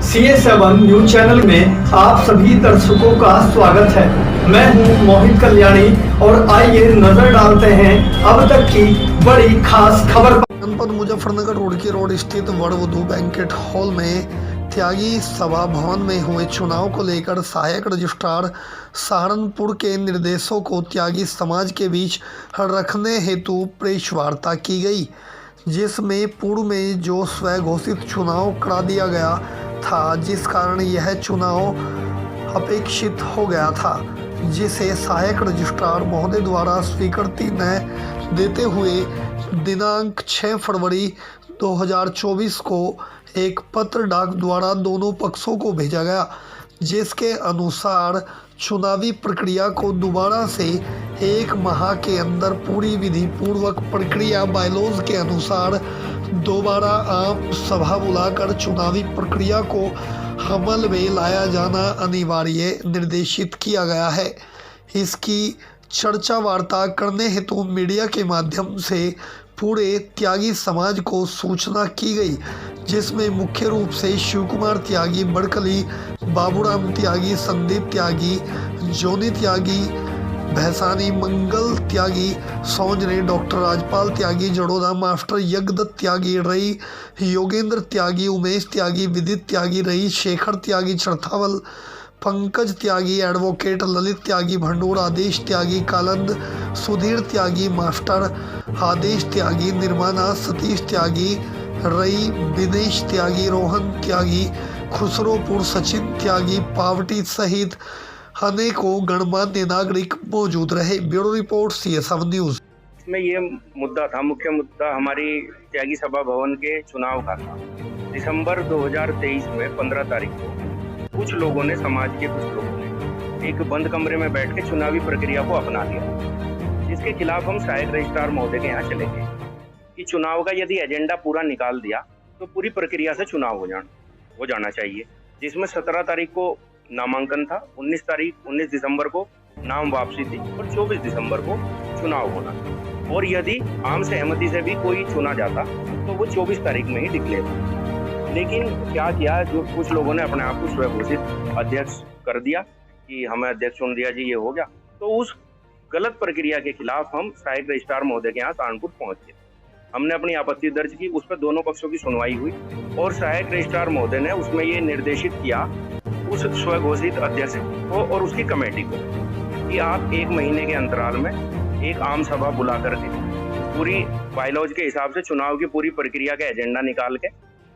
CA7 news channel में आप सभी दर्शकों का स्वागत है। मैं हूं मोहित कल्याणी और आइए नजर डालते हैं अब तक की बड़ी खास खबर। जनपद मुजफ्फरनगर रोड के रोड स्थित वड़वधू बैंकेट हॉल में त्यागी सभा भवन में हुए चुनाव को लेकर सहायक रजिस्ट्रार सहारनपुर के निर्देशों को त्यागी समाज के बीच रखने हेतु प्रेस वार्ता की गई, जिसमें पूर्व में जो स्वघोषित चुनाव करा दिया गया था, जिस कारण यह चुनाव अपेक्षित हो गया था, जिसे सहायक रजिस्ट्रार महोदय द्वारा स्वीकृति न देते हुए दिनांक 6 फरवरी 2024 को एक पत्र डाक द्वारा दोनों पक्षों को भेजा गया, जिसके अनुसार चुनावी प्रक्रिया को दोबारा से 1 माह के अंदर पूरी विधि पूर्वक प्रक्रिया बायलॉज के अनुसार दोबारा आम सभा बुलाकर चुनावी प्रक्रिया को अमल में लाया जाना अनिवार्य निर्देशित किया गया है। इसकी चर्चा वार्ता करने हेतु मीडिया के माध्यम से पूरे त्यागी समाज को सूचना की गई, जिसमें मुख्य रूप से शिव कुमार त्यागी बड़कली, बाबूराम त्यागी, संदीप त्यागी, जोनी त्यागी, भैसानी, मंगल त्यागी, सौंजने, डॉक्टर राजपाल त्यागी, जड़ोदा, मास्टर यज्ञदत्त त्यागी, रई योगेंद्र त्यागी, उमेश त्यागी, विदित त्यागी, रई शेखर त्यागी, चरथावल, पंकज त्यागी, एडवोकेट ललित त्यागी, भंडूर आदेश त्यागी, कालंद सुधीर त्यागी, मास्टर आदेश त्यागी, निर्माना सतीश त्यागी, रई विनेश त्यागी, रोहन त्यागी, खुसरोपुर सचिन त्यागी, पावटी सहित अनेकों गणमान्य नागरिक मौजूद रहे। Bureau report CA7 news. इसमें ये मुद्दा था, मुख्य मुद्दा हमारी त्यागी सभा भवन के चुनाव का था। दिसंबर 2023 में 15 तारीख को कुछ लोगों ने, समाज के कुछ लोगों ने एक बंद कमरे में बैठ के चुनावी प्रक्रिया को अपना लिया, जिसके खिलाफ हम सहायक रजिस्ट्रार महोदय के यहाँ चले गए कि चुनाव का यदि एजेंडा पूरा निकाल दिया तो पूरी प्रक्रिया से चुनाव हो जाना चाहिए, जिसमें 17 तारीख को नामांकन था, 19 दिसंबर को नाम वापसी थी और 24 दिसंबर को चुनाव होना था। और यदि आम सहमति से भी कोई चुना जाता तो वो 24 तारीख में ही डिक्लेयर होता। लेकिन क्या किया, जो कुछ लोगों ने अपने आप को स्वघोषित अध्यक्ष कर दिया कि हमें अध्यक्ष चुन दिया जी, ये हो गया। तो उस गलत प्रक्रिया के खिलाफ हम सहायक रजिस्ट्रार महोदय के यहाँ सहारनपुर पहुंच गए। हमने अपनी आपत्ति दर्ज की, उस पर दोनों पक्षों की सुनवाई हुई और सहायक रजिस्ट्रार महोदय ने उसमें ये निर्देशित किया उस स्वघोषित अध्यक्ष को और उसकी कमेटी को कि आप 1 महीने के अंतराल में एक आम सभा बुला करके पूरी बायलॉज के हिसाब से चुनाव की पूरी प्रक्रिया का एजेंडा निकाल के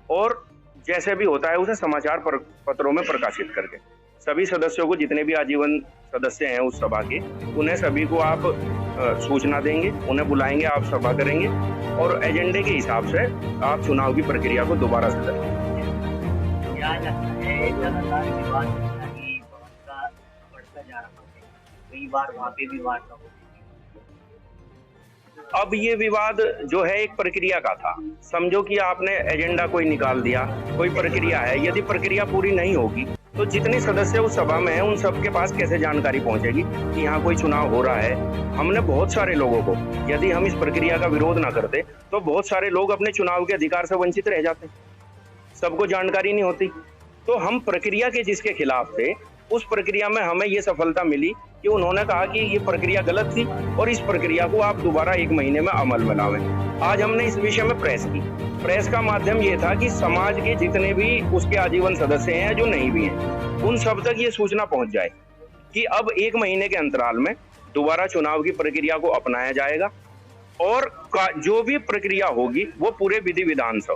और जैसे भी होता है उसे समाचार पत्रों में प्रकाशित करके सभी सदस्यों को, जितने भी आजीवन सदस्य हैं उस सभा के, उन्हें सभी को आप सूचना देंगे, उन्हें बुलाएंगे, आप सभा करेंगे और एजेंडे के हिसाब से आप चुनाव की प्रक्रिया को दोबारा से करेंगे। अब ये विवाद जो है एक प्रक्रिया का था। समझो कि आपने एजेंडा कोई निकाल दिया, कोई प्रक्रिया है, यदि प्रक्रिया पूरी नहीं होगी तो जितने सदस्य उस सभा में हैं उन सबके पास कैसे जानकारी पहुंचेगी कि यहाँ कोई चुनाव हो रहा है। हमने बहुत सारे लोगों को, यदि हम इस प्रक्रिया का विरोध ना करते तो बहुत सारे लोग अपने चुनाव के अधिकार से वंचित रह जाते, सबको जानकारी नहीं होती। तो हम प्रक्रिया के जिसके खिलाफ थे, उस प्रक्रिया में हमें ये सफलता मिली कि उन्होंने कहा कि ये प्रक्रिया गलत थी और इस प्रक्रिया को आप दोबारा 1 महीने में अमल में लावें। आज हमने इस विषय में प्रेस की। प्रेस का माध्यम ये था कि समाज के जितने भी उसके आजीवन सदस्य हैं, जो नहीं भी हैं, उन सब तक ये सूचना पहुंच जाए कि अब 1 महीने के अंतराल में दोबारा चुनाव की प्रक्रिया को अपनाया जाएगा और जो भी प्रक्रिया होगी वो पूरे विधि विधान से